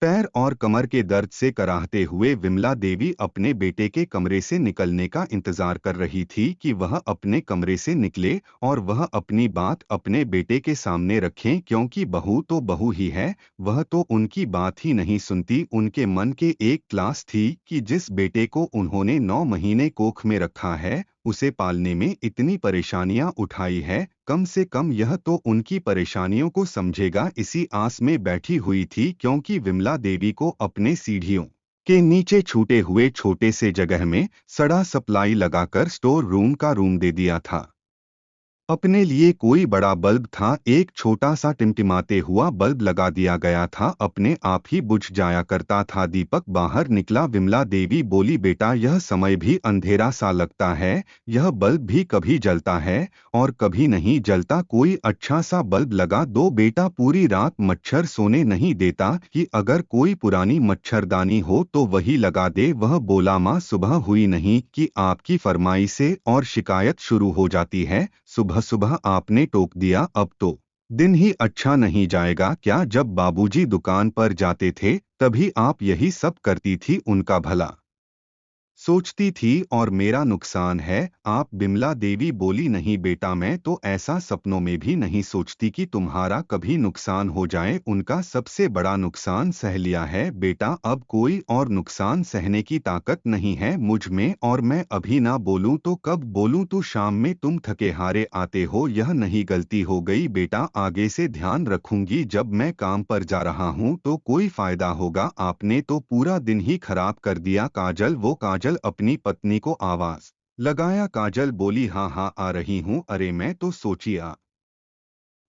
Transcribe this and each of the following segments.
पैर और कमर के दर्द से कराहते हुए विमला देवी अपने बेटे के कमरे से निकलने का इंतजार कर रही थी कि वह अपने कमरे से निकले और वह अपनी बात अपने बेटे के सामने रखें, क्योंकि बहू तो बहू ही है। वह तो उनकी बात ही नहीं सुनती। उनके मन के एक क्लास थी कि जिस बेटे को उन्होंने 9 महीने कोख में रखा है, उसे पालने में इतनी परेशानियां उठाई है, कम से कम यह तो उनकी परेशानियों को समझेगा। इसी आस में बैठी हुई थी, क्योंकि विमला देवी को अपने सीढ़ियों के नीचे छूटे हुए छोटे से जगह में सड़ा सप्लाई लगाकर स्टोर रूम का रूम दे दिया था। अपने लिए कोई बड़ा बल्ब था, एक छोटा सा टिमटिमाते हुआ बल्ब लगा दिया गया था, अपने आप ही बुझ जाया करता था। दीपक बाहर निकला। विमला देवी बोली, बेटा यह समय भी अंधेरा सा लगता है, यह बल्ब भी कभी जलता है और कभी नहीं जलता, कोई अच्छा सा बल्ब लगा दो बेटा, पूरी रात मच्छर सोने नहीं देता, कि अगर कोई पुरानी मच्छरदानी हो तो वही लगा दे। वह बोला, माँ सुबह हुई नहीं कि आपकी फरमाइश से और शिकायत शुरू हो जाती है। सुबह सुबह आपने टोक दिया, अब तो दिन ही अच्छा नहीं जाएगा क्या? जब बाबूजी दुकान पर जाते थे तभी आप यही सब करती थी, उनका भला सोचती थी और मेरा नुकसान है। आप बिमला देवी बोली, नहीं बेटा, मैं तो ऐसा सपनों में भी नहीं सोचती कि तुम्हारा कभी नुकसान हो जाए। उनका सबसे बड़ा नुकसान सह लिया है बेटा, अब कोई और नुकसान सहने की ताकत नहीं है मुझ में, और मैं अभी ना बोलूं तो कब बोलूं? तो शाम में तुम थके हारे आते हो, यह नहीं गलती हो गई बेटा, आगे से ध्यान रखूंगी। जब मैं काम पर जा रहा हूं तो कोई फायदा होगा, आपने तो पूरा दिन ही खराब कर दिया। काजल, वो काजल अपनी पत्नी को आवाज लगाया। काजल बोली, हाँ हाँ आ रही हूँ। अरे मैं तो सोचिया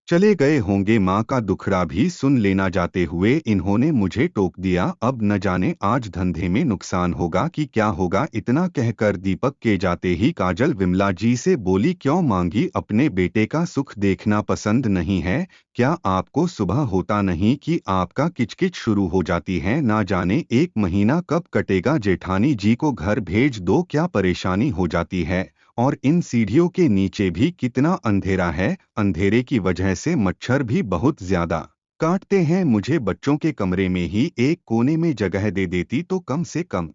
चले गए होंगे, माँ का दुखड़ा भी सुन लेना। जाते हुए इन्होंने मुझे टोक दिया, अब न जाने आज धंधे में नुकसान होगा कि क्या होगा। इतना कहकर दीपक के जाते ही काजल विमला जी से बोली, क्यों मांगी, अपने बेटे का सुख देखना पसंद नहीं है क्या? आपको सुबह होता नहीं कि आपका किचकिच शुरू हो जाती है? ना जाने 1 महीना कब कटेगा। जेठानी जी को घर भेज दो, क्या परेशानी हो जाती है? और इन सीढ़ियों के नीचे भी कितना अंधेरा है, अंधेरे की वजह से मच्छर भी बहुत ज्यादा काटते हैं मुझे। बच्चों के कमरे में ही एक कोने में जगह दे देती तो कम से कम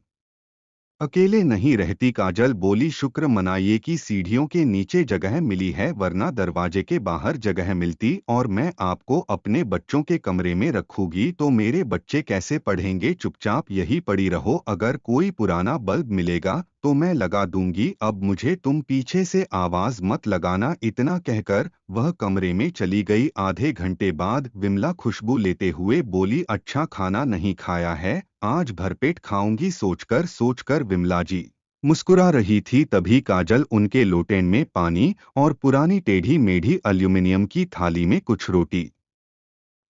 अकेले नहीं रहती। काजल बोली, शुक्र मनाइए कि सीढ़ियों के नीचे जगह मिली है, वरना दरवाजे के बाहर जगह मिलती और मैं आपको अपने बच्चों के कमरे में रखूंगी तो मेरे बच्चे कैसे पढ़ेंगे? चुपचाप यही पड़ी रहो, अगर कोई पुराना बल्ब मिलेगा तो मैं लगा दूंगी, अब मुझे तुम पीछे से आवाज मत लगाना। इतना कहकर वह कमरे में चली गई। आधे घंटे बाद विमला खुशबू लेते हुए बोली, अच्छा खाना नहीं खाया है? आज भरपेट खाऊंगी। सोचकर सोचकर विमला जी मुस्कुरा रही थी, तभी काजल उनके लोटे में पानी और पुरानी टेढ़ी मेढ़ी एल्यूमिनियम की थाली में कुछ रोटी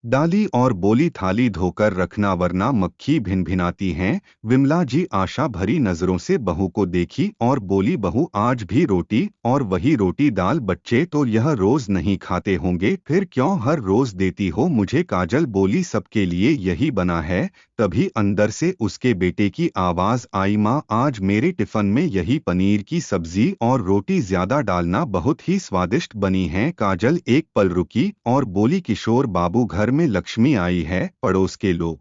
डाली और बोली, थाली धोकर रखना वरना मक्खी भिनभिनाती हैं। विमला जी आशा भरी नजरों से बहू को देखी और बोली, बहू आज भी रोटी और वही रोटी दाल? बच्चे तो यह रोज नहीं खाते होंगे, फिर क्यों हर रोज देती हो मुझे? काजल बोली, सबके लिए यही बना है। तभी अंदर से उसके बेटे की आवाज आई, माँ आज मेरे टिफिन में यही पनीर की सब्जी और रोटी ज्यादा डालना, बहुत ही स्वादिष्ट बनी है। काजल एक पल रुकी और बोली, किशोर बाबू घर में लक्ष्मी आई है। पड़ोस के लोग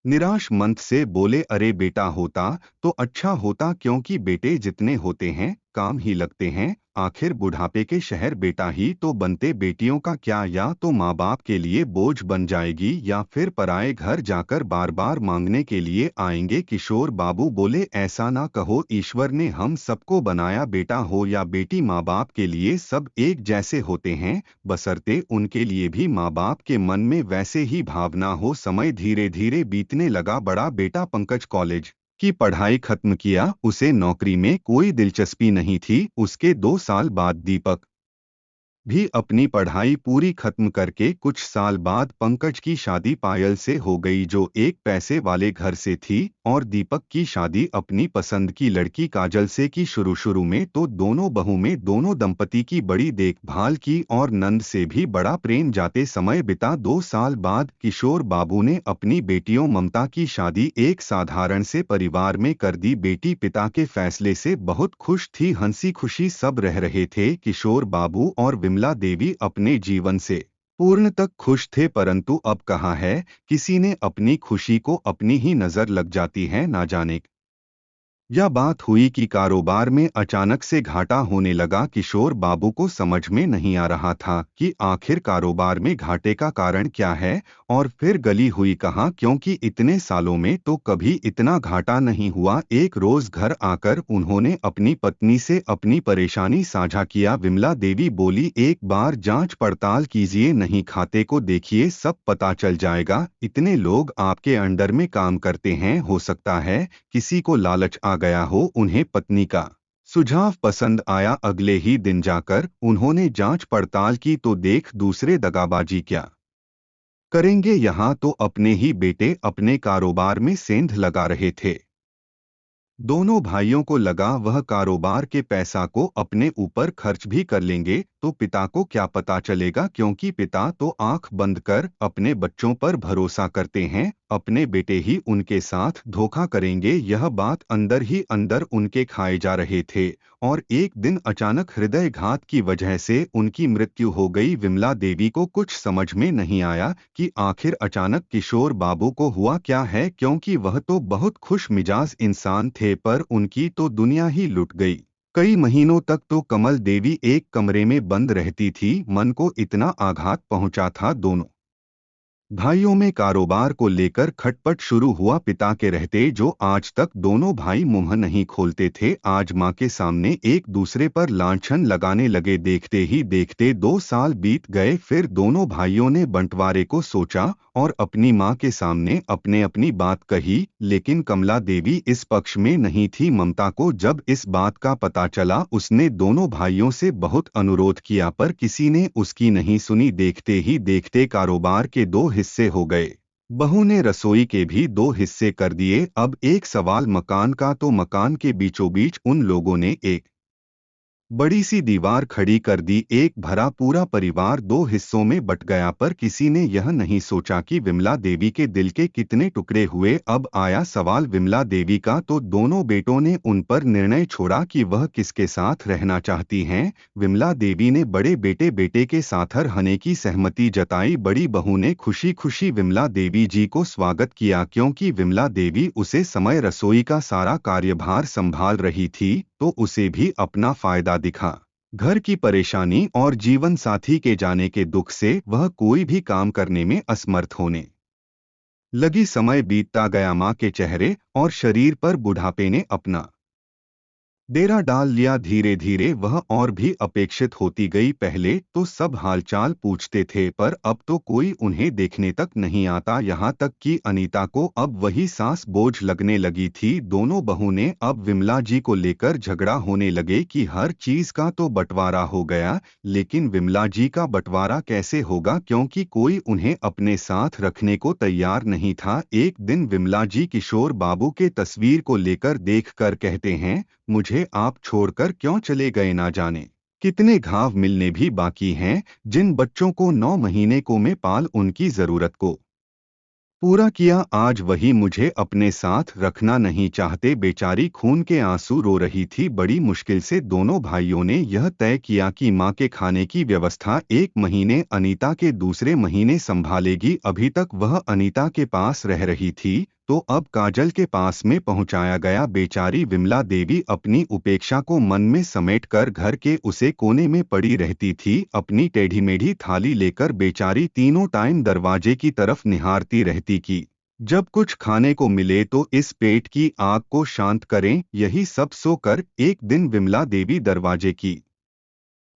निराश मंद से बोले, अरे बेटा होता तो अच्छा होता, क्योंकि बेटे जितने होते हैं काम ही लगते हैं, आखिर बुढ़ापे के शहर बेटा ही तो बनते। बेटियों का क्या, या तो माँ बाप के लिए बोझ बन जाएगी या फिर पराए घर जाकर बार बार मांगने के लिए आएंगे। किशोर बाबू बोले, ऐसा ना कहो, ईश्वर ने हम सबको बनाया, बेटा हो या बेटी माँ बाप के लिए सब एक जैसे होते हैं, बशर्ते उनके लिए भी माँ बाप के मन में वैसे ही भावना हो। समय धीरे धीरे बीतने लगा। बड़ा बेटा पंकज कॉलेज की पढ़ाई खत्म किया, उसे नौकरी में कोई दिलचस्पी नहीं थी। उसके 2 साल बाद दीपक भी अपनी पढ़ाई पूरी खत्म करके कुछ साल बाद पंकज की शादी पायल से हो गई, जो एक पैसे वाले घर से थी, और दीपक की शादी अपनी पसंद की लड़की काजल से की। शुरू शुरू में तो दोनों बहू में दोनों दंपति की बड़ी देखभाल की और नंद से भी बड़ा प्रेम। जाते समय बिता। 2 साल बाद किशोर बाबू ने अपनी बेटियों ममता की शादी एक साधारण से परिवार में कर दी। बेटी पिता के फैसले से बहुत खुश थी, हंसी खुशी सब रह रहे थे। किशोर बाबू और विमला देवी अपने जीवन से पूर्ण तक खुश थे, परंतु अब कहाँ है किसी ने अपनी खुशी को अपनी ही नजर लग जाती है। ना जाने यह बात हुई कि कारोबार में अचानक से घाटा होने लगा। किशोर बाबू को समझ में नहीं आ रहा था कि आखिर कारोबार में घाटे का कारण क्या है और फिर गली हुई कहाँ, क्योंकि इतने सालों में तो कभी इतना घाटा नहीं हुआ। एक रोज घर आकर उन्होंने अपनी पत्नी से अपनी परेशानी साझा किया। विमला देवी बोली, एक बार जांच पड़ताल कीजिए, नहीं खाते को देखिए, सब पता चल जाएगा। इतने लोग आपके अंडर में काम करते हैं, हो सकता है किसी को लालच आ गया हो। उन्हें पत्नी का सुझाव पसंद आया। अगले ही दिन जाकर उन्होंने जांच पड़ताल की तो देख दूसरे दगाबाजी क्या करेंगे, यहाँ तो अपने ही बेटे अपने कारोबार में सेंध लगा रहे थे। दोनों भाइयों को लगा वह कारोबार के पैसा को अपने ऊपर खर्च भी कर लेंगे तो पिता को क्या पता चलेगा, क्योंकि पिता तो आंख बंद कर अपने बच्चों पर भरोसा करते हैं, अपने बेटे ही उनके साथ धोखा करेंगे। यह बात अंदर ही अंदर उनके खाए जा रहे थे और एक दिन अचानक हृदयघात की वजह से उनकी मृत्यु हो गई। विमला देवी को कुछ समझ में नहीं आया कि आखिर अचानक किशोर बाबू को हुआ क्या है, क्योंकि वह तो बहुत खुश मिजाज इंसान थे, पर उनकी तो दुनिया ही लुट गई। कई महीनों तक तो कमल देवी एक कमरे में बंद रहती थी। मन को इतना आघात पहुंचा था। दोनों भाइयों में कारोबार को लेकर खटपट शुरू हुआ। पिता के रहते जो आज तक दोनों भाई मुंह नहीं खोलते थे, आज मां के सामने एक दूसरे पर लांछन लगाने लगे। देखते ही देखते 2 साल बीत गए। फिर दोनों भाइयों ने बंटवारे को सोचा और अपनी मां के सामने अपने अपनी बात कही, लेकिन कमला देवी इस पक्ष में नहीं थी। ममता को जब इस बात का पता चला, उसने दोनों भाइयों से बहुत अनुरोध किया, पर किसी ने उसकी नहीं सुनी। देखते ही देखते कारोबार के 2 हिस्से हो गए। बहू ने रसोई के भी 2 हिस्से कर दिए। अब एक सवाल मकान का, तो मकान के बीचों बीच उन लोगों ने एक बड़ी सी दीवार खड़ी कर दी। एक भरा पूरा परिवार 2 हिस्सों में बट गया, पर किसी ने यह नहीं सोचा कि विमला देवी के दिल के कितने टुकड़े हुए। अब आया सवाल विमला देवी का, तो दोनों बेटों ने उन पर निर्णय छोड़ा कि वह किसके साथ रहना चाहती हैं। विमला देवी ने बड़े बेटे के साथ रहने की सहमति जताई। बड़ी बहू ने खुशी खुशी विमला देवी जी को स्वागत किया, क्योंकि विमला देवी उसे समय रसोई का सारा कार्यभार संभाल रही थी, तो उसे भी अपना फायदा दिखा। घर की परेशानी और जीवन साथी के जाने के दुख से वह कोई भी काम करने में असमर्थ होने लगी। समय बीतता गया, मां के चेहरे और शरीर पर बुढ़ापे ने अपना डेरा डाल लिया। धीरे धीरे वह और भी अपेक्षित होती गई। पहले तो सब हालचाल पूछते थे, पर अब तो कोई उन्हें देखने तक नहीं आता। यहाँ तक कि अनीता को अब वही सांस बोझ लगने लगी थी। दोनों बहू ने अब विमला जी को लेकर झगड़ा होने लगे कि हर चीज का तो बंटवारा हो गया, लेकिन विमला जी का बंटवारा कैसे होगा, क्योंकि कोई उन्हें अपने साथ रखने को तैयार नहीं था। एक दिन विमला जी किशोर बाबू के तस्वीर को लेकर देखकर कहते हैं, मुझे आप छोड़कर क्यों चले गए, ना जाने कितने घाव मिलने भी बाकी हैं। जिन बच्चों को 9 महीने को मैं पाल उनकी जरूरत को पूरा किया, आज वही मुझे अपने साथ रखना नहीं चाहते। बेचारी खून के आंसू रो रही थी। बड़ी मुश्किल से दोनों भाइयों ने यह तय किया कि मां के खाने की व्यवस्था 1 महीने अनीता के दूसरे महीने संभालेगी। अभी तक वह अनीता के पास रह रही थी, तो अब काजल के पास में पहुंचाया गया। बेचारी विमला देवी अपनी उपेक्षा को मन में समेटकर घर के उसे कोने में पड़ी रहती थी। अपनी टेढ़ी मेढ़ी थाली लेकर बेचारी तीनों टाइम दरवाजे की तरफ निहारती रहती कि जब कुछ खाने को मिले तो इस पेट की आग को शांत करें। यही सब सोकर एक दिन विमला देवी दरवाजे की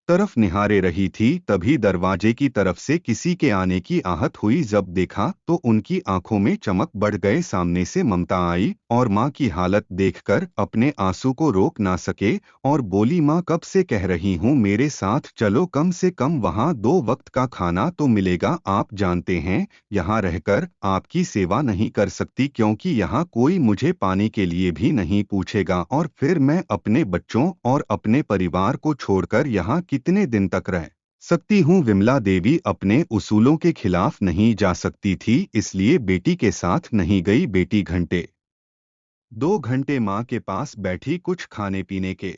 तरफ निहारे रही थी, तभी दरवाजे की तरफ से किसी के आने की आहट हुई। जब देखा तो उनकी आंखों में चमक बढ़ गए। सामने से ममता आई और मां की हालत देखकर अपने आंसू को रोक ना सके और बोली, मां कब से कह रही हूं मेरे साथ चलो, कम से कम वहां 2 वक्त का खाना तो मिलेगा। आप जानते हैं यहाँ रहकर आपकी सेवा नहीं कर सकती, क्योंकि यहाँ कोई मुझे पानी के लिए भी नहीं पूछेगा, और फिर मैं अपने बच्चों और अपने परिवार को छोड़कर यहाँ कितने दिन तक रह सकती हूँ। विमला देवी अपने उसूलों के खिलाफ नहीं जा सकती थी, इसलिए बेटी के साथ नहीं गई। बेटी घंटे 2 घंटे माँ के पास बैठी, कुछ खाने पीने के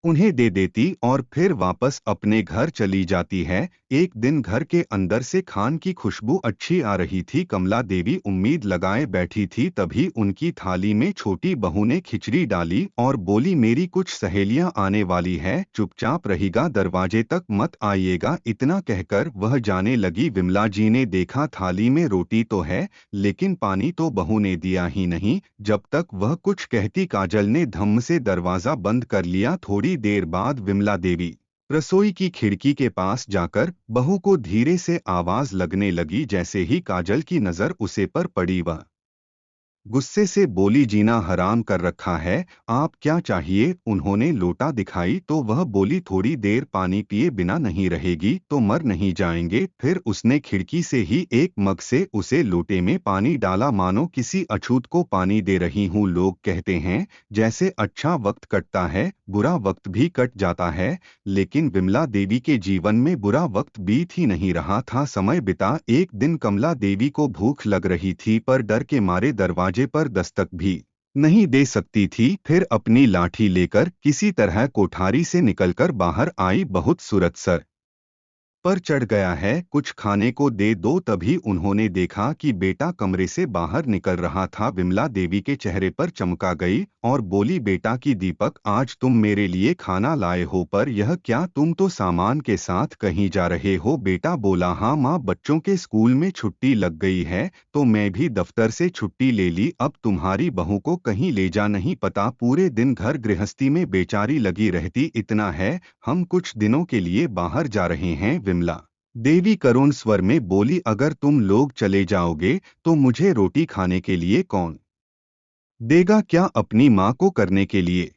उन्हें दे देती और फिर वापस अपने घर चली जाती है। एक दिन घर के अंदर से खान की खुशबू अच्छी आ रही थी। कमला देवी उम्मीद लगाए बैठी थी, तभी उनकी थाली में छोटी बहू ने खिचड़ी डाली और बोली, मेरी कुछ सहेलियां आने वाली है, चुपचाप रहिएगा, दरवाजे तक मत आइएगा। इतना कहकर वह जाने लगी। विमला जी ने देखा थाली में रोटी तो है, लेकिन पानी तो बहू ने दिया ही नहीं। जब तक वह कुछ कहती, काजल ने धम्म से दरवाजा बंद कर लिया। थोड़ी देर बाद विमला देवी रसोई की खिड़की के पास जाकर बहू को धीरे से आवाज लगने लगी। जैसे ही काजल की नजर उसे पर पड़ी, वह गुस्से से बोली, जीना हराम कर रखा है, आप क्या चाहिए? उन्होंने लोटा दिखाई तो वह बोली, थोड़ी देर पानी पिए बिना नहीं रहेगी तो मर नहीं जाएंगे। फिर उसने खिड़की से ही एक मग से उसे लोटे में पानी डाला, मानो किसी अछूत को पानी दे रही हूँ। लोग कहते हैं जैसे अच्छा वक्त कटता है, बुरा वक्त भी कट जाता है, लेकिन विमला देवी के जीवन में बुरा वक्त बीत ही नहीं रहा था। समय बिता। एक दिन कमला देवी को भूख लग रही थी, पर डर के मारे दरवाजे पर दस्तक भी नहीं दे सकती थी। फिर अपनी लाठी लेकर किसी तरह कोठारी से निकलकर बाहर आई। बहुत सूरत सर पर चढ़ गया है, कुछ खाने को दे दो। तभी उन्होंने देखा कि बेटा कमरे से बाहर निकल रहा था। विमला देवी के चेहरे पर चमका गई और बोली, बेटा की दीपक, आज तुम मेरे लिए खाना लाए हो, पर यह क्या, तुम तो सामान के साथ कहीं जा रहे हो? बेटा बोला, हाँ माँ, बच्चों के स्कूल में छुट्टी लग गई है तो मैं भी दफ्तर से छुट्टी ले ली। अब तुम्हारी बहू को कहीं ले जा, नहीं पता पूरे दिन घर गृहस्थी में बेचारी लगी रहती। इतना है, हम कुछ दिनों के लिए बाहर जा रहे हैं। विमला देवी करुण स्वर में बोली, अगर तुम लोग चले जाओगे तो मुझे रोटी खाने के लिए कौन देगा? क्या अपनी माँ को करने के लिए?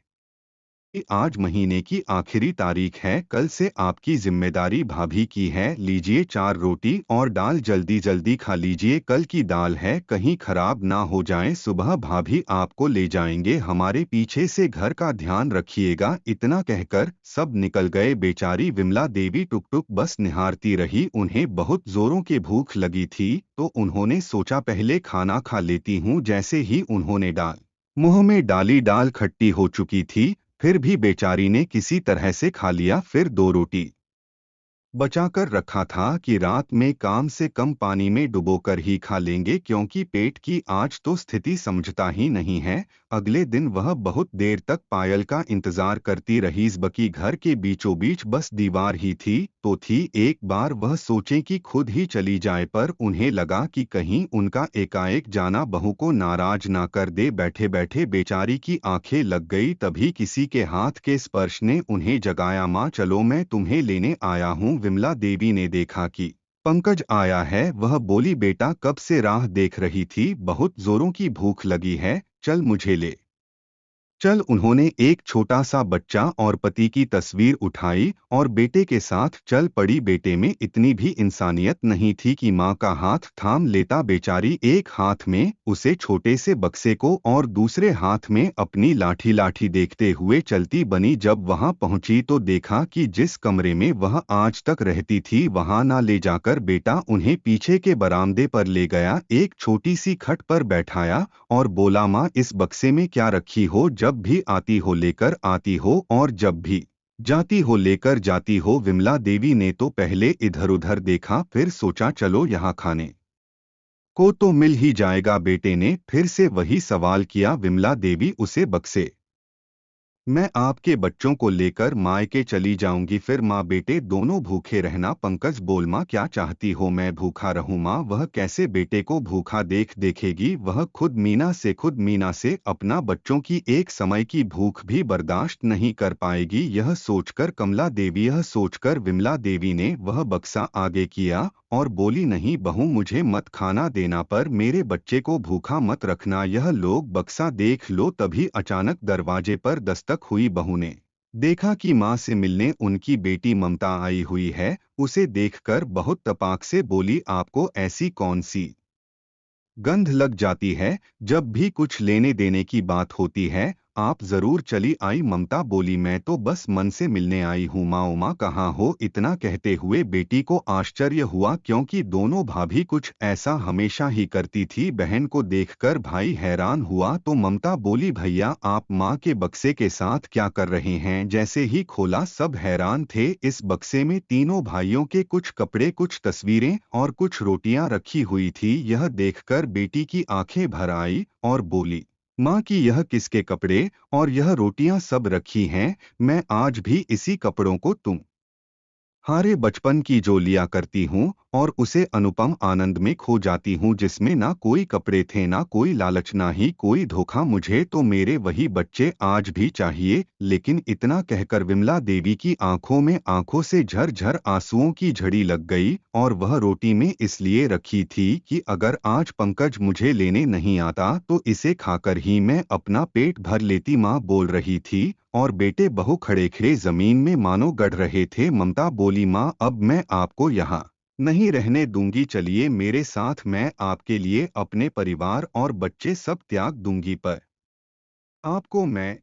आज महीने की आखिरी तारीख है, कल से आपकी जिम्मेदारी भाभी की है। लीजिए 4 रोटी और दाल, जल्दी जल्दी खा लीजिए, कल की दाल है, कहीं खराब ना हो जाए। सुबह भाभी आपको ले जाएंगे, हमारे पीछे से घर का ध्यान रखिएगा। इतना कहकर सब निकल गए। बेचारी विमला देवी टुक टुक बस निहारती रही। उन्हें बहुत जोरों की भूख लगी थी तो उन्होंने सोचा पहले खाना खा लेती हूँ। जैसे ही उन्होंने दाल मुंह में डाली, दाल खट्टी हो चुकी थी, फिर भी बेचारी ने किसी तरह से खा लिया। फिर 2 रोटी बचाकर रखा था कि रात में कम से कम पानी में डुबोकर ही खा लेंगे, क्योंकि पेट की आज तो स्थिति समझता ही नहीं है। अगले दिन वह बहुत देर तक पायल का इंतजार करती रही। बकी घर के बीचों बीच बस दीवार ही थी तो थी। एक बार वह सोचे कि खुद ही चली जाए, पर उन्हें लगा कि कहीं उनका एकाएक जाना बहू को नाराज ना कर दे। बैठे बैठे बेचारी की आंखें लग गई। तभी किसी के हाथ के स्पर्श ने उन्हें जगाया। माँ चलो, मैं तुम्हें लेने आया हूँ। विमला देवी ने देखा कि पंकज आया है। वह बोली, बेटा कब से राह देख रही थी, बहुत जोरों की भूख लगी है, चल मुझे ले चल। उन्होंने एक छोटा सा बच्चा और पति की तस्वीर उठाई और बेटे के साथ चल पड़ी। बेटे में इतनी भी इंसानियत नहीं थी कि माँ का हाथ थाम लेता। बेचारी एक हाथ में उसे छोटे से बक्से को और दूसरे हाथ में अपनी लाठी लाठी देखते हुए चलती बनी। जब वहां पहुंची तो देखा कि जिस कमरे में वह आज तक रहती थी वहां ना ले जाकर बेटा उन्हें पीछे के बरामदे पर ले गया, एक छोटी सी खट पर बैठाया और बोला, माँ इस बक्से में क्या रखी हो? जब भी आती हो लेकर आती हो और जब भी जाती हो लेकर जाती हो। विमला देवी ने तो पहले इधर उधर देखा, फिर सोचा चलो यहाँ खाने को तो मिल ही जाएगा। बेटे ने फिर से वही सवाल किया। विमला देवी उसे बक्से मैं आपके बच्चों को लेकर मायके चली जाऊंगी, फिर माँ बेटे दोनों भूखे रहना। पंकज बोल, माँ क्या चाहती हो मैं भूखा रहूं? माँ वह कैसे बेटे को भूखा देखेगी? वह खुद मीना से अपना बच्चों की एक समय की भूख भी बर्दाश्त नहीं कर पाएगी। यह सोचकर विमला देवी ने वह बक्सा आगे किया और बोली, नहीं बहू मुझे मत खाना देना, पर मेरे बच्चे को भूखा मत रखना। यह लोग बक्सा देख लो। तभी अचानक दरवाजे पर दस्तक हुई। बहू ने देखा कि माँ से मिलने उनकी बेटी ममता आई हुई है। उसे देखकर बहुत तपाक से बोली, आपको ऐसी कौन सी गंध लग जाती है? जब भी कुछ लेने देने की बात होती है आप जरूर चली आई। ममता बोली, मैं तो बस मन से मिलने आई हूँ। माँ, उमा कहाँ हो? इतना कहते हुए बेटी को आश्चर्य हुआ, क्योंकि दोनों भाभी कुछ ऐसा हमेशा ही करती थी। बहन को देखकर भाई हैरान हुआ तो ममता बोली, भैया आप माँ के बक्से के साथ क्या कर रहे हैं? जैसे ही खोला सब हैरान थे। इस बक्से में तीनों भाइयों के कुछ कपड़े, कुछ तस्वीरें और कुछ रोटियां रखी हुई थी। यह देखकर बेटी की आंखें भर आई और बोली, माँ की यह किसके कपड़े और यह रोटियां सब रखी हैं? मैं आज भी इसी कपड़ों को हारे बचपन की जो लिया करती हूँ और उसे अनुपम आनंद में खो जाती हूँ, जिसमें ना कोई कपड़े थे, ना कोई लालच, ना ही कोई धोखा। मुझे तो मेरे वही बच्चे आज भी चाहिए। लेकिन इतना कहकर विमला देवी की आंखों से झरझर आंसुओं की झड़ी लग गई। और वह रोटी में इसलिए रखी थी कि अगर आज पंकज मुझे लेने नहीं आता तो इसे खाकर ही मैं अपना पेट भर लेती। माँ बोल रही थी और बेटे बहू खड़े खड़े जमीन में मानो गड़ रहे थे। ममता बोली, माँ अब मैं आपको यहाँ नहीं रहने दूंगी, चलिए मेरे साथ, मैं आपके लिए अपने परिवार और बच्चे सब त्याग दूंगी, पर आपको मैं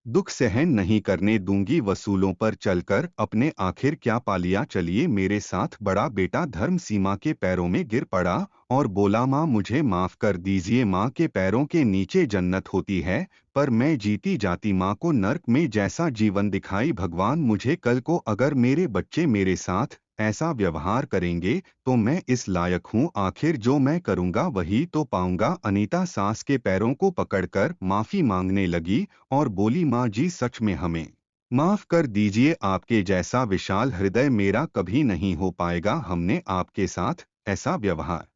दुख सहन नहीं करने दूंगी। वसूलों पर चलकर अपने आखिर क्या पा लिया, चलिए मेरे साथ। बड़ा बेटा धर्म सीमा के पैरों में गिर पड़ा और बोला, माँ मुझे माफ कर दीजिए। माँ के पैरों के नीचे जन्नत होती है, पर मैं जीती जाती माँ को नर्क में जैसा जीवन दिखाई। भगवान, मुझे कल को अगर मेरे बच्चे मेरे साथ ऐसा व्यवहार करेंगे तो मैं इस लायक हूँ, आखिर जो मैं करूँगा वही तो पाऊंगा। अनीता सास के पैरों को पकड़कर माफी मांगने लगी और बोली, माँ जी सच में हमें माफ कर दीजिए, आपके जैसा विशाल हृदय मेरा कभी नहीं हो पाएगा। हमने आपके साथ ऐसा व्यवहार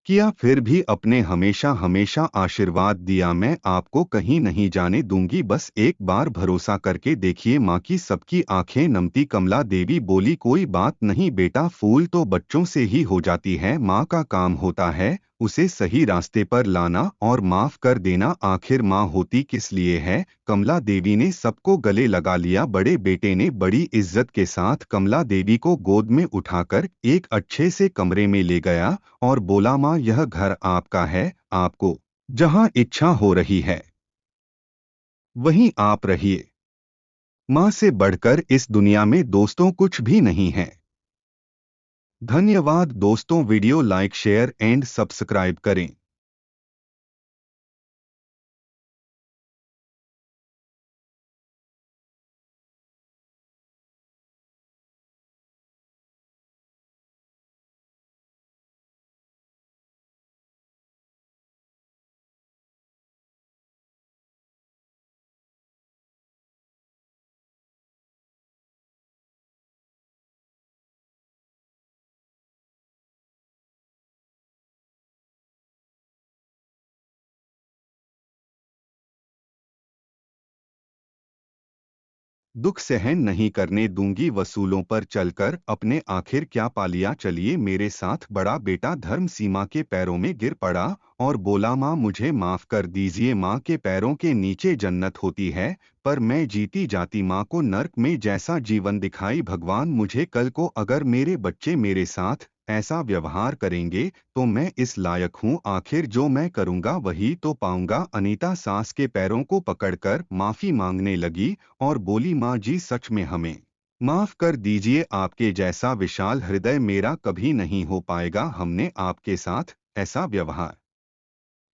किया, फिर भी अपने हमेशा हमेशा आशीर्वाद दिया। मैं आपको कहीं नहीं जाने दूंगी, बस एक बार भरोसा करके देखिए। माँ की सबकी आंखें नमती। कमला देवी बोली, कोई बात नहीं बेटा, फूल तो बच्चों से ही हो जाती है। माँ का काम होता है उसे सही रास्ते पर लाना और माफ कर देना। आखिर माँ होती किस लिए है? कमला देवी ने सबको गले लगा लिया। बड़े बेटे ने बड़ी इज्जत के साथ कमला देवी को गोद में उठाकर एक अच्छे से कमरे में ले गया और बोला, माँ यह घर आपका है, आपको जहाँ इच्छा हो रही है वहीं आप रहिए। माँ से बढ़कर इस दुनिया में दोस्तों कुछ भी नहीं है। धन्यवाद दोस्तों, video like share and subscribe करें। दुख सहन नहीं करने दूंगी, वसूलों पर चलकर अपने आखिर क्या पा लिया, चलिए मेरे साथ। बड़ा बेटा धर्म सीमा के पैरों में गिर पड़ा और बोला, माँ मुझे माफ कर दीजिए। माँ के पैरों के नीचे जन्नत होती है, पर मैं जीती जाती माँ को नर्क में जैसा जीवन दिखाई। भगवान, मुझे कल को अगर मेरे बच्चे मेरे साथ ऐसा व्यवहार करेंगे तो मैं इस लायक हूँ, आखिर जो मैं करूँगा वही तो पाऊंगा। अनीता सास के पैरों को पकड़कर माफी मांगने लगी और बोली, माँ जी सच में हमें माफ कर दीजिए, आपके जैसा विशाल हृदय मेरा कभी नहीं हो पाएगा। हमने आपके साथ ऐसा व्यवहार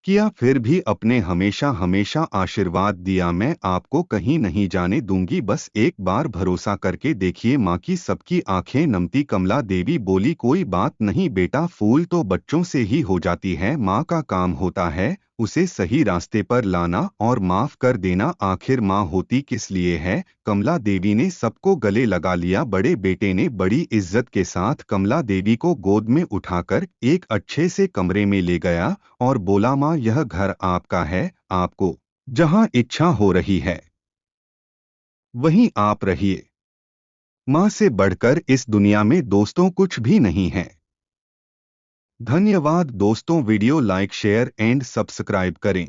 किया, फिर भी अपने हमेशा हमेशा आशीर्वाद दिया। मैं आपको कहीं नहीं जाने दूंगी, बस एक बार भरोसा करके देखिए। माँ की सबकी आंखें नमती। कमला देवी बोली, कोई बात नहीं बेटा, फूल तो बच्चों से ही हो जाती है। माँ का काम होता है उसे सही रास्ते पर लाना और माफ कर देना। आखिर माँ होती किस लिए है? कमला देवी ने सबको गले लगा लिया। बड़े बेटे ने बड़ी इज्जत के साथ कमला देवी को गोद में उठाकर एक अच्छे से कमरे में ले गया और बोला, माँ यह घर आपका है, आपको जहाँ इच्छा हो रही है वहीं आप रहिए। माँ से बढ़कर इस दुनिया में दोस्तों कुछ भी नहीं है। धन्यवाद दोस्तों, video like share and subscribe करें।